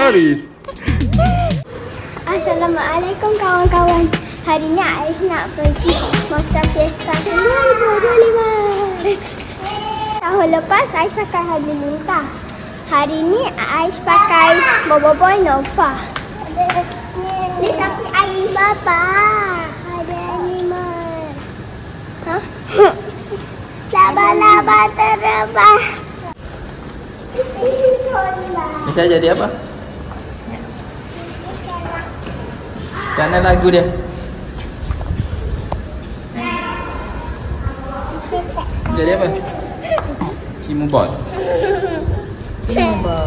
Haris. Assalamualaikum kawan-kawan. Hari ni Ais nak pergi Monster Fiesta 2025. Tahun lepas Ais pakai Halilintar. Hari ni Ais pakai Boboiboy Nova. Ni tapi Ais bapa. Ada animal. Hah? Laba-laba terbang. Bisa jadi apa? Macam lagu dia? Jadi apa? Cimubot. Cimubot.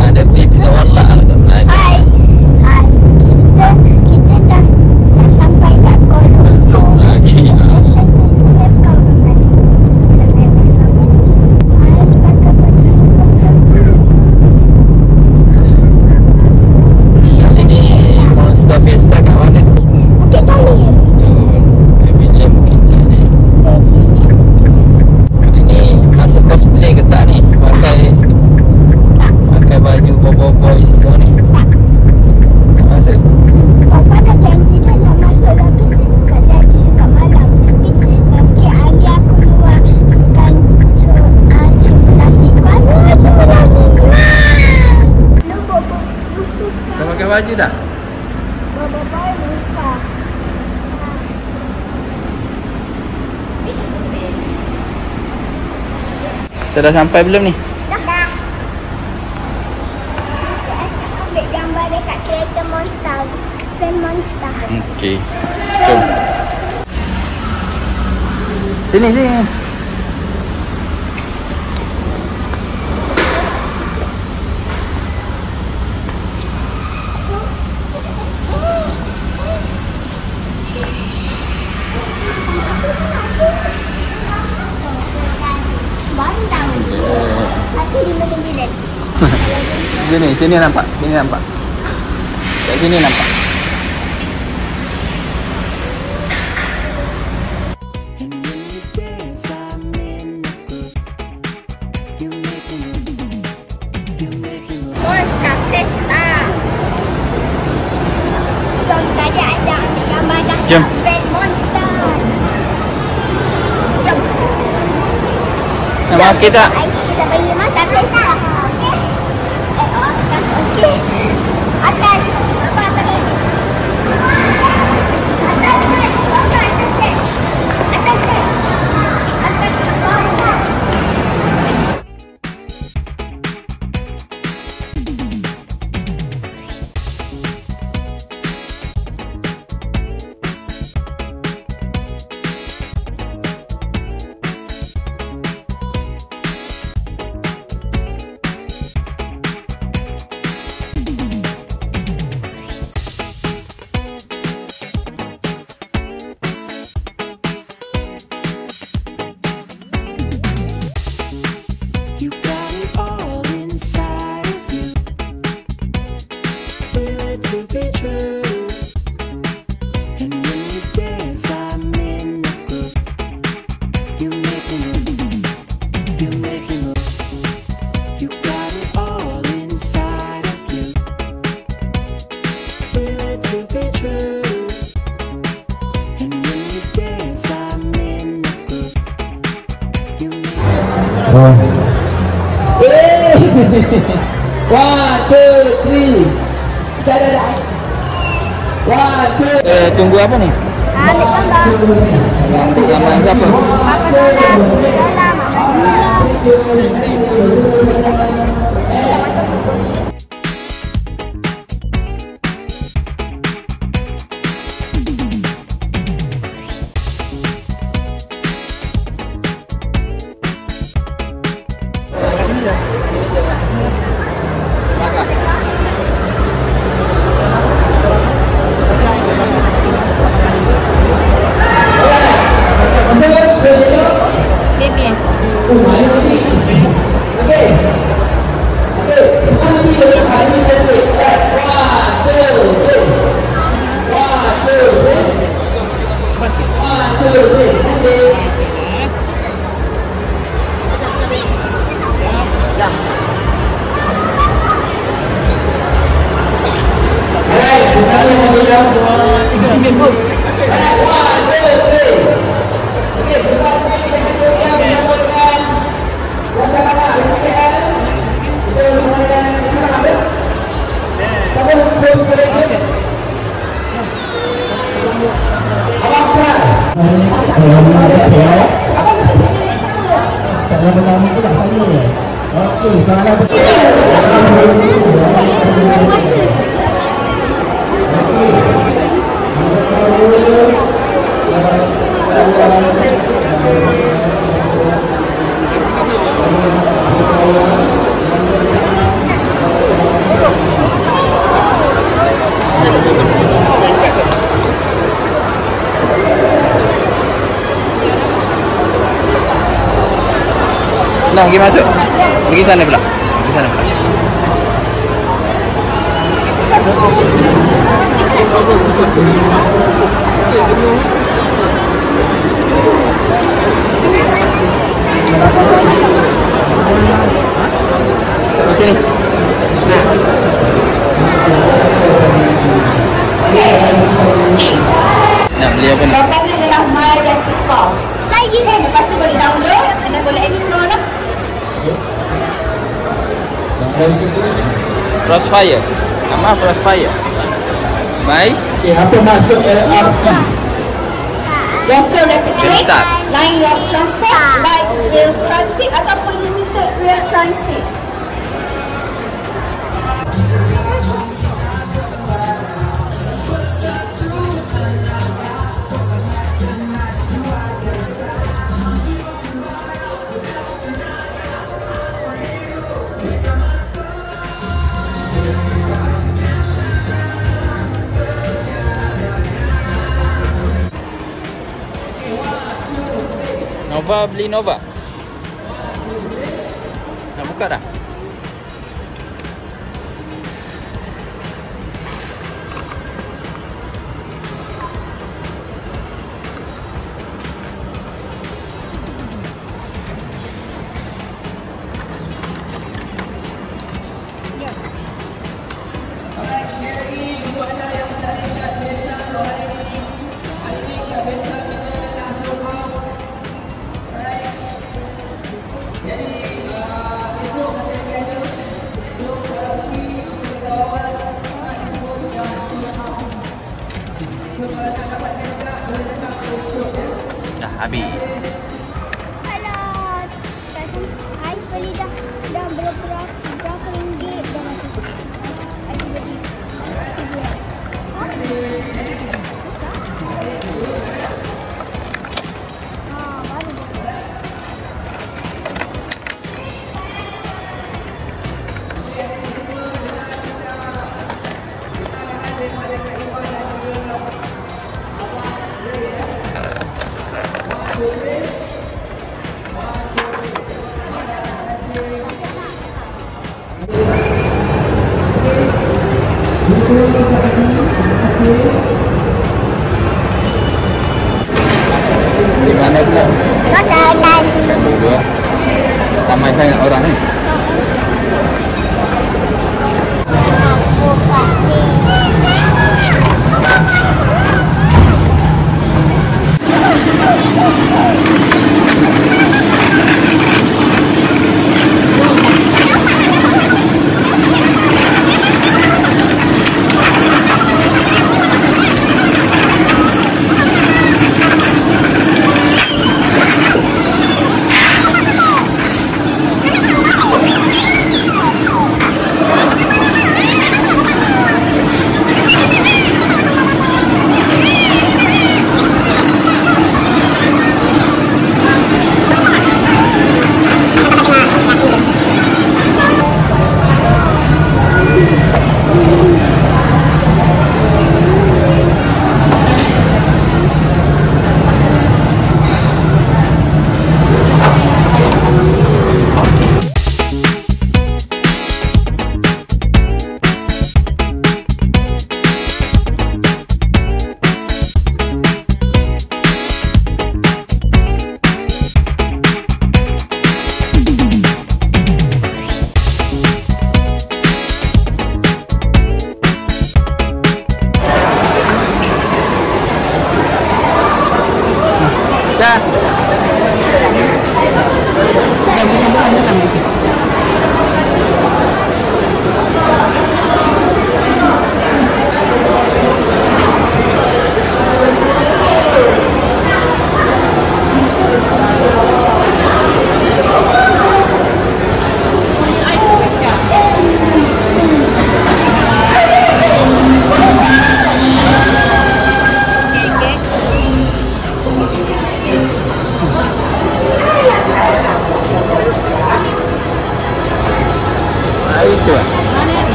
Ada pipi warna lagi. Hai. Kita dah sampai kat Kuala Belum lagi. Baju dah? Boboiboy lupa. Kita dah sampai belum ni? Dah. Ambil gambar dekat kereta Monster. Fan Monster. Okey. Jom. Sini. Sini nampak. Kat sini nampak. Monster Fiesta. Jom tadi ada ambil gambar dah. Jom. Fan Monster. Jom. Nama okey tak? Kita pergi Monster Fiesta. Okey. Atas. Apa tadi? Atas ke? Atas ke? Atas ke? Atas ke bawah. One, two, three. Kita dah. One, two. Tunggu apa ni? Ambil gambar. Gambar siapa? Mama dalam. bagus mereka. Abang try. Salah pertama tu dah tanya. Okey, salah betul. Dah pergi masuk. Pergi sana pula. Pergi sana pula. Sini. Nak beli apa ni? Jawapannya adalah My Rapid Pulse. Lagi ni. Lepas tu boleh download. Anda boleh explore lah. Crossfire. Nama Crossfire. Baik. Okey, apa maksud LRT? Local Rapid Train, Cepat. Line Road Transport, Light Rail Transit ataupun Limited Rail Transit. Nova, beli Nova. Nak buka dah? Dah habis. Kalau Ais beli dah berapa ringgit dah masuk. Ais beli. Di mana pula? Makanan. Kan dulu. Ramai sangat orang ni. Buka ni.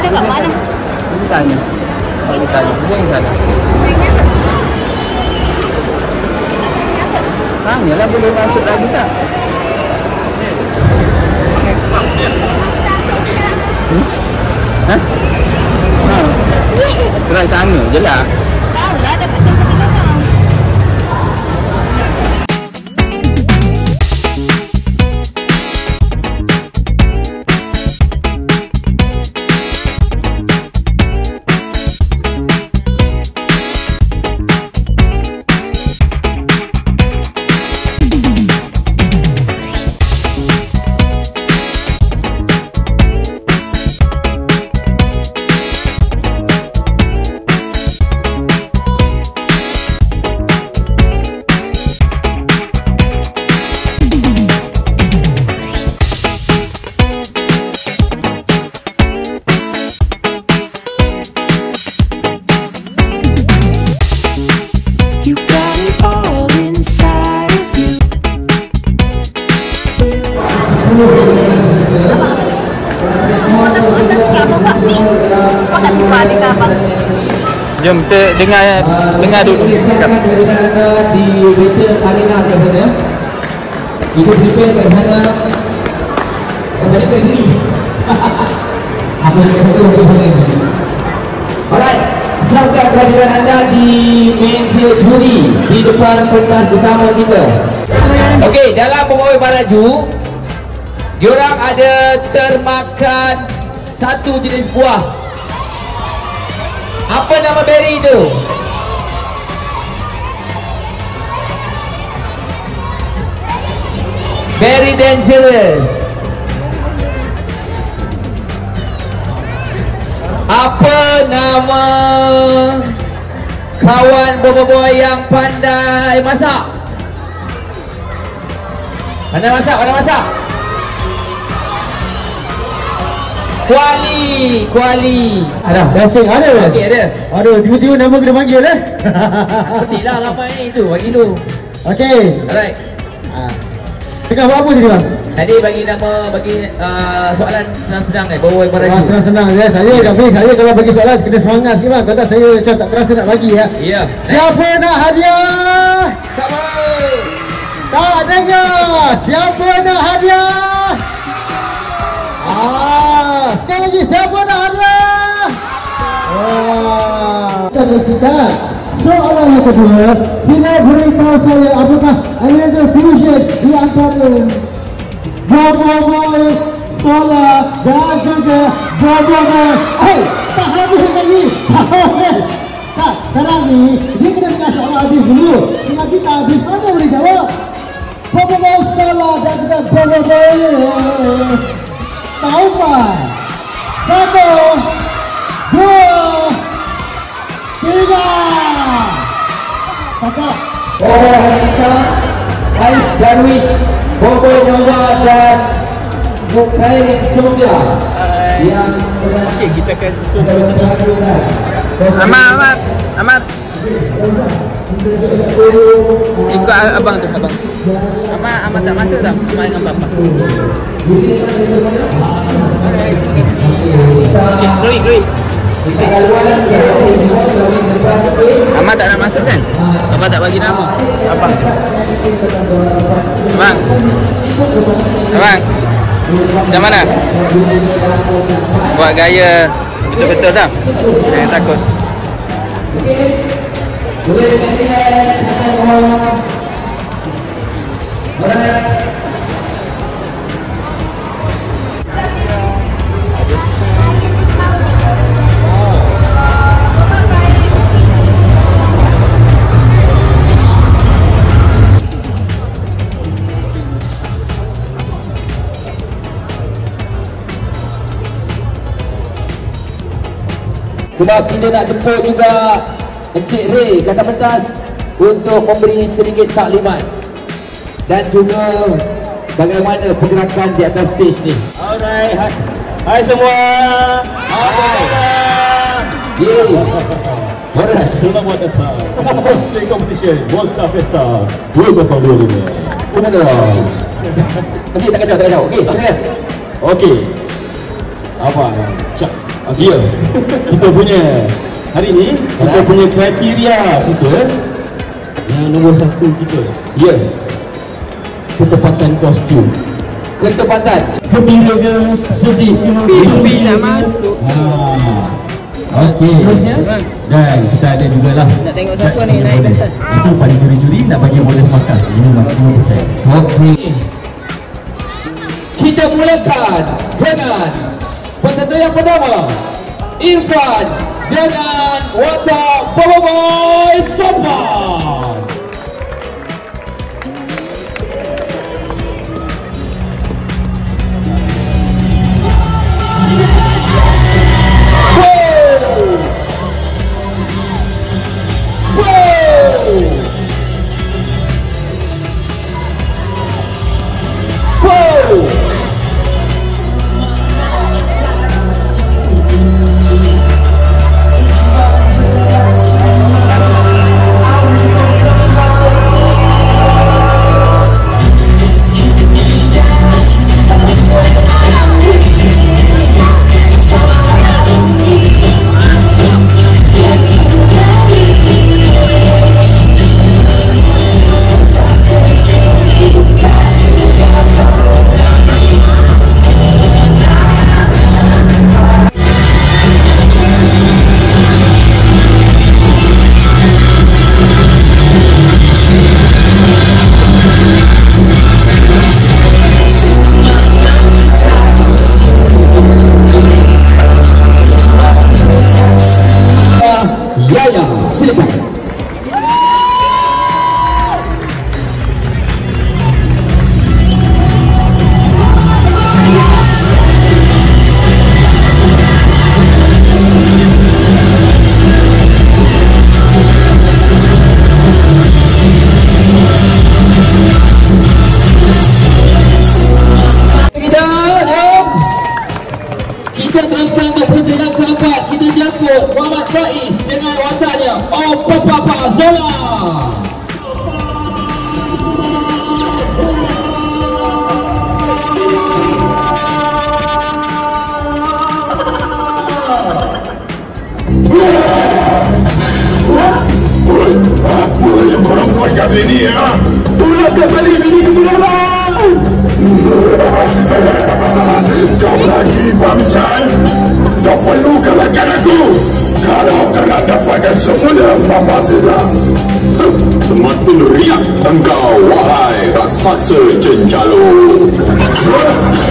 cakap mana? Kita tanya. Kalau kita tanya, dia yang sana. Tanyalah boleh masuk lagi tak? Hah? Try tanya je lah. Tahu lah, dapat cakap di belakang. Jom kita dengar dulu. Sangat berada di Battle Arena kat sana. Itu prepare kat sana. Saya kat sini. Apa yang kat satu di sana. Alright, selamat kehadiran anda di main tier juri di depan pentas utama kita. Okey, dalam pembawa baraju, diorang ada termakan satu jenis buah. Apa nama berry itu? Very dangerous. Apa nama kawan boboiboy yang pandai masak? Pandai masak, pandai masak. Kuali. Ada, testing ada. Okey, ada. Aduh, tiba-tiba nama kena panggil eh. Petilah ramai itu bagi tu. Okey. Alright. Tengah buat apa tadi bang? Tadi bagi nama, bagi soalan senang-senang ni, bawa baraju. Senang-senang je. Saya kalau bagi soalan kena semangat sikit bang. Kata saya macam tak terasa nak bagi ya. Ya. Siapa nak hadiah? Sama. Tak dengar. Siapa nak hadiah? Sekali lagi, siapa nak hadiah? Kita sikat. Soalan yang kedua, sila beritahu saya apakah ada fusion di antara boboiboy, Sola dan juga boboiboy. Tak habis lagi. Tak, sekarang ni dia kena dengar soalan habis dulu. Sebab kita habis, mana boleh jawab? Boboiboy, Sola dan juga boboiboy. Taufan. 1, 2, 3. Kakak. Boboiboy Hanita, Ais Darwish, Boboiboy Nova dan Mukhairin Surya yang Okey, kita akan susun di sini. Ahmad. Ikut abang tu, abang. Ahmad tak masuk tak? Ahmad dengan bapa. Okey, Chloe. Ahmad tak nak masuk kan? Abang tak bagi nama. Abang. Macam mana? Buat gaya betul-betul tak? Jangan takut. sebab kita nak jemput juga Encik Ray kata pentas untuk memberi sedikit taklimat dan juga bagaimana pergerakan di atas stage ni. Alright, hai semua. Hai. Alright. Selamat datang. Cosplay competition Monster Festa 2022. Okey, tak kacau. Okey, okey. Okey. Apa? Cak. Ya, kita punya hari ni kita punya kriteria kita yang nombor 1 kita. Ya, ketepatan kostum. Ketepatan. Gembira ke, sedih ke, Pipi nak masuk. Okey. Dan kita ada jugalah. Nak tengok siapa ni naik pentas. Itu paling juri-juri nak bagi bonus makan 5%. Okey. Kita mulakan dengan peserta yang pertama, Irfan dengan watak Baba Boy Sopan. Kita teruskan ke peserta yang keempat. Kita jemput Muhammad Faiz dengan wataknya Oh Papa Zola. Apa yang korang buat kat sini ya? Pulang ke balik ini kebenaran. Kau lagi Bamsan. Kau perlu kalahkan aku. Kalau kau nak dapatkan semula Mama Zila. Semakin riak engkau wahai raksasa Jencalo.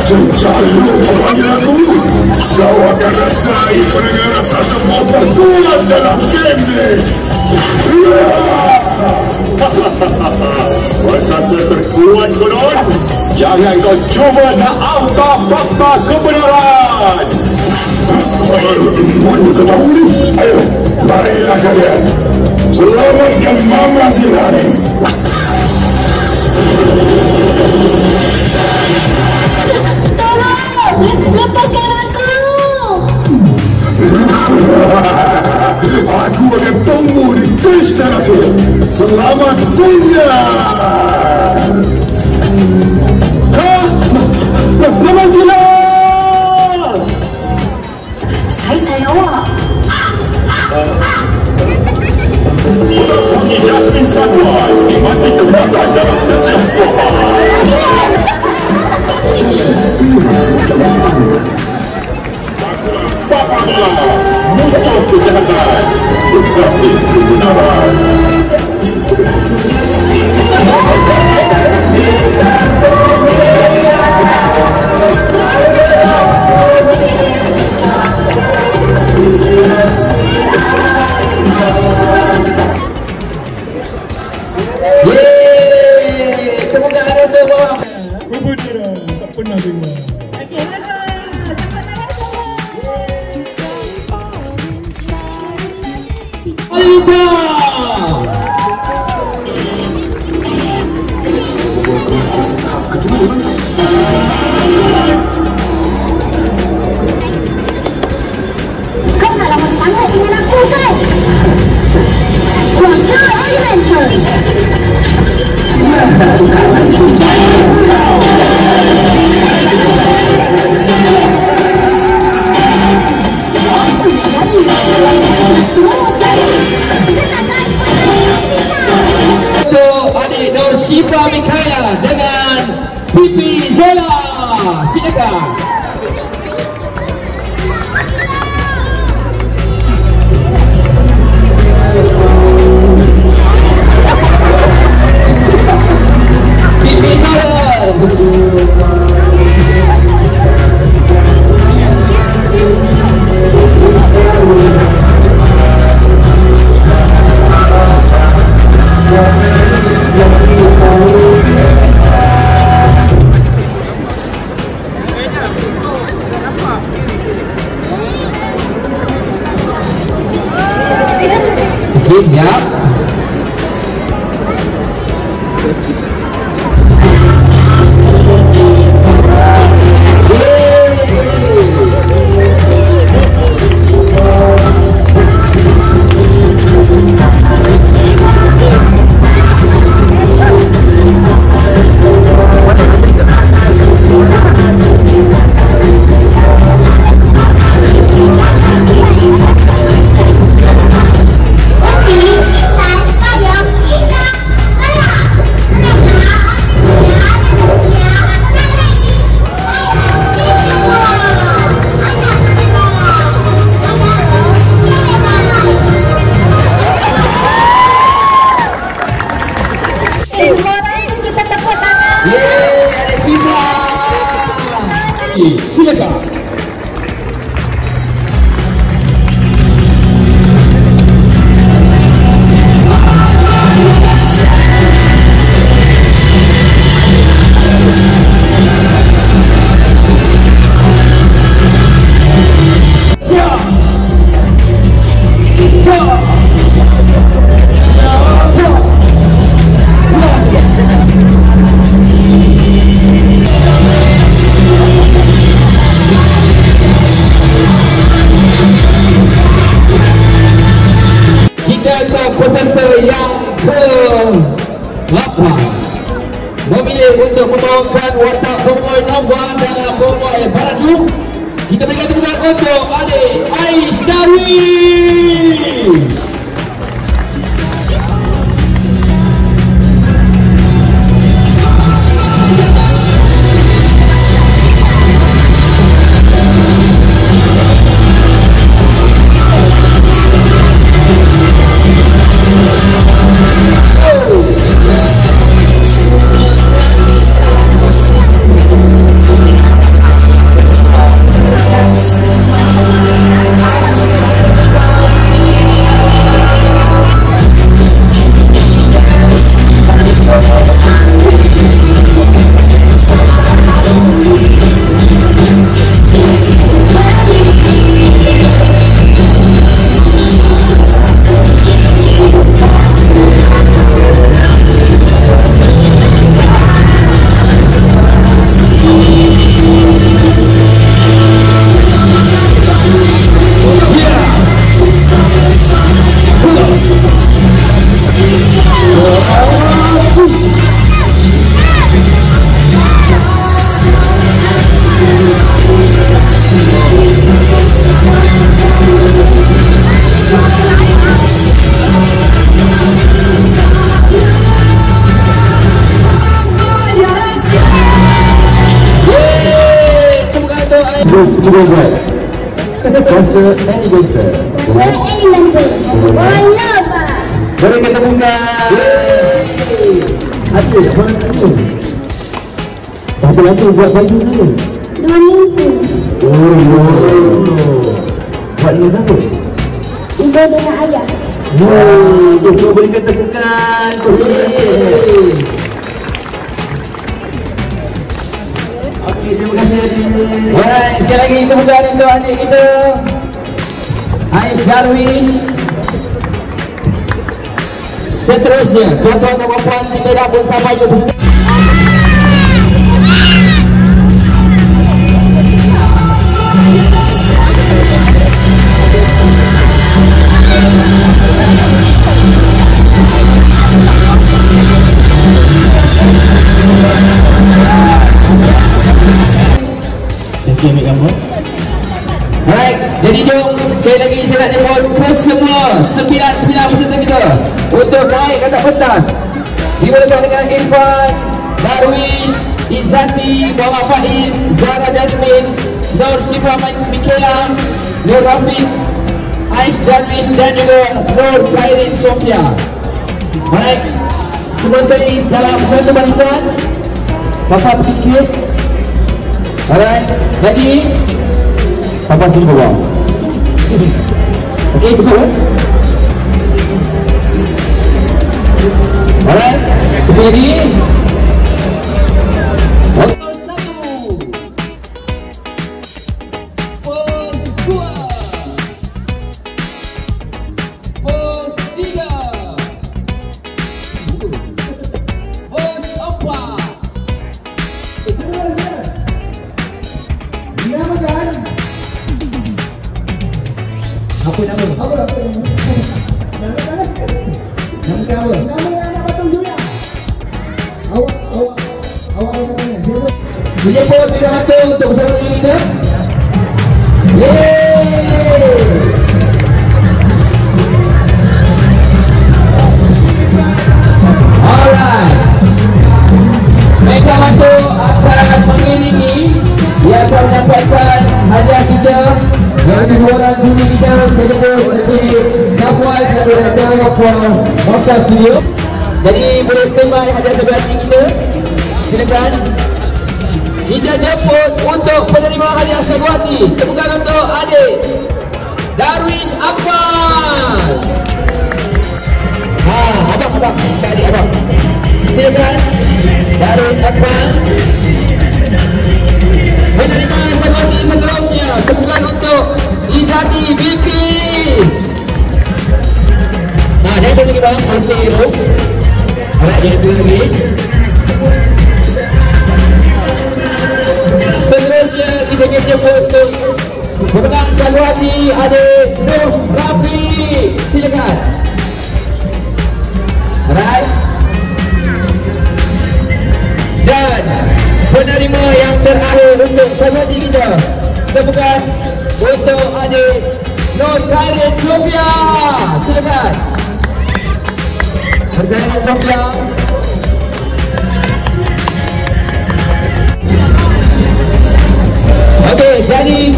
Jencalo memanggil aku. Kau akan rasai pendengar raksasa popular dalam game ni. Raksasa terkuat konon. Jangan kau cuba nak angkat fakta kebenaran. Mana kau tahu ni? Ayo, marilah kalian. Selamatkan Mama Zila ni. Tolong! Lepaskan aku! Aku akan tunggu di stage terakhir. Selamat tinggal. Mama Zila! Saya awak. Bunyi Jasmine Sanwar nikmati kekuatan dalam setiap suara. Papa Zila, musuh kejahatan, berkasih kebenaran. Tepuk tangan untuk Bawang. Kebenaran tak pernah dengar. Okey, bagus. Cepat Alita. Kau nak lama sangat dengan aku kan? Kuasa elemental. sikit ya. Silakan. Peserta yang ke-8 memilih untuk membawakan watak Bomoy Nova dalam Bomoy Paraju. Kita berikan tepukan untuk adik Ais Darwis. Cuba buat Kuasa animator. Mari kita buka. Ada orang tanya berapa lama buat baju tu? 2 minggu. Buat dengan siapa? Ibu dengan ayah. Dia semua berikan tepukan. Okey, terima kasih adik. Alright, sekali lagi tepukan untuk adik kita Ais Darwis. Seterusnya, tuan-tuan dan puan-puan, kita dah pun sampai ke peserta. Ambil gambar. Alright, jadi jom sekali lagi saya nak jemput ke semua 9 peserta kita untuk naik ke atas pentas. Dimulakan dengan Irfan, Darwis, Izzati, Muhammad Faiz, Zara Jasmine, Nur Cipra Mikela, Nur Rafiq, Ais Darwis dan juga Nur Khairin Sofia. Alright, semua sekali dalam satu barisan. Bapak pergi sikit. Alright, jadi Papa sini bawah. Okey, cukup kan? Alright, sekali lagi. Pos 1, Pos 2, Pos 3, Apa nama? Nama apa? Nama anak Batam Julia. Awak yang tanya. Siapa? Punya pun tidak bantu untuk bersama dengan kita. Yeay! Alright. Mereka bantu akan mengiringi. Dia akan menyampaikan hadiah kita yang dua orang juri kita. Saya jemput Encik Safwan dan Direktur Mosta Studio. Jadi boleh standby hadiah sebelah hati kita. Silakan. Kita jemput untuk penerima hadiah Sagwati. Tepukan untuk adik Darwish Akmal. Abang. Adik abang. Silakan Darwish Akmal. Penerima Sagwati seterusnya. Tepukan untuk Izati Bilkis. Jangan lagi bang. Masih dulu. Alright, jangan dulu lagi. Seterusnya kita jemput untuk pemenang Sagwati adik Nur Rafi. Silakan. Alright. Dan penerima yang terakhir untuk Sagwati kita, tepukan untuk adik Nur Karin Sofia. Silakan. Nur Karin Sofia. Okey, jadi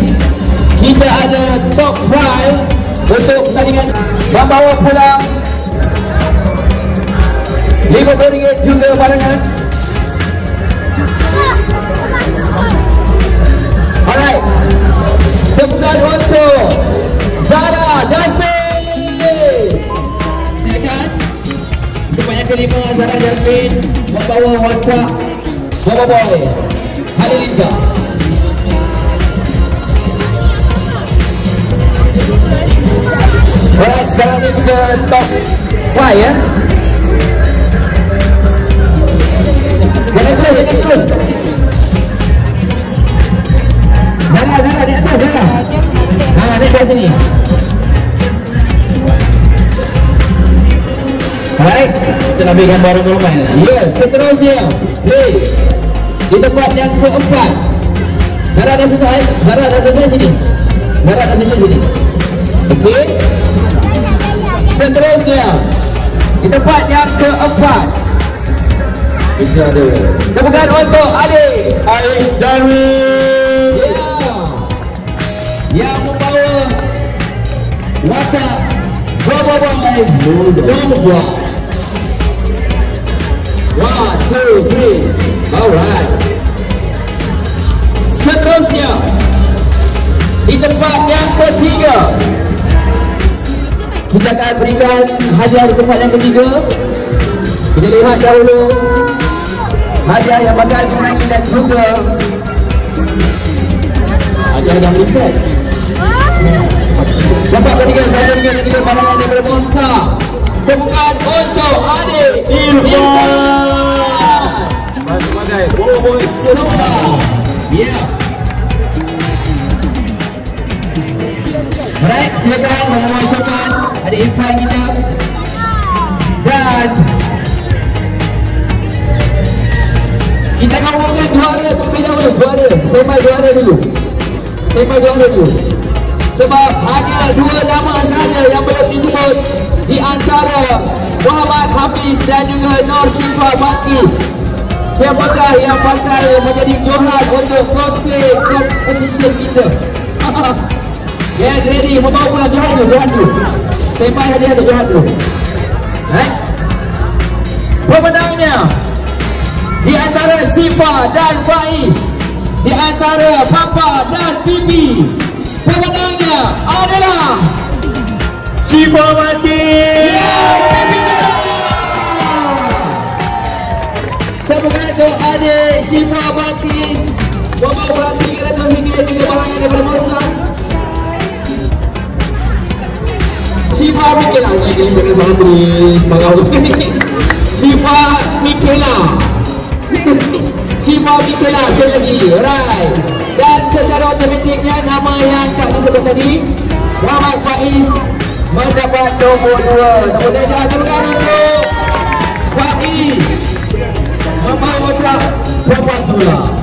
kita ada stock file untuk pertandingan. Membawa pulang RM50 juga barangan. Alright, tepukan untuk Zara Jasmine. Silakan. Untuk banyak kelima Zara Jasmine membawa watak Baba Boy Halilinda. Alright, sekarang ni kita top 5 ya. Jangan turun. Zara di atas Zara. Naik ke sini. Alright, kita nak ambil gambar orang main. Ya, seterusnya. Di tempat yang keempat. Zara dah selesai. Zara dah selesai sini. Okey. Seterusnya di tempat yang keempat kita ada tepukan untuk adik Aish Darwin. yang membawa watak Baba Boy. 1, 2, 3. Alright. Seterusnya di tempat yang ketiga, kita akan berikan hadiah di tempat yang ketiga. Kita lihat dahulu hadiah yang bakal dimenangi dan juga hadiah yang limited. Tempat ketiga saya dengan tiga barangan daripada Monster. Tepukan untuk adik Irfan. Boboiboy Silva. Ya. Baik, silakan memasukkan adik Irfan kita. Dan kita akan umumkan juara terlebih dahulu. Standby juara dulu. Sebab hanya 2 nama sahaja yang belum disebut di antara Muhammad Hafiz dan juga Nur Syifa Balkis. Siapakah yang pakai menjadi johan untuk cosplay competition kita? Get ready, membawa pulang johan dulu. Standby hadiah untuk johan dulu. Right? Pemenangnya di antara Syifa dan Faiz, di antara Papa dan Bibi. Pemenangnya adalah Syifa Balkis. Tepukan untuk adik Syifa Balkis membawa RM300 juga barangan daripada Monster. Syifa Mikela. Jangan salah tulis bangau. Syifa Mikela. Syifa Mikela sekali lagi. Alright. Dan secara otomatiknya nama yang tak disebut tadi, Muhammad Faiz peringkat nombor 2. Tepuk tangan tepukan untuk Fadi membawa kotak Perempuan Semula.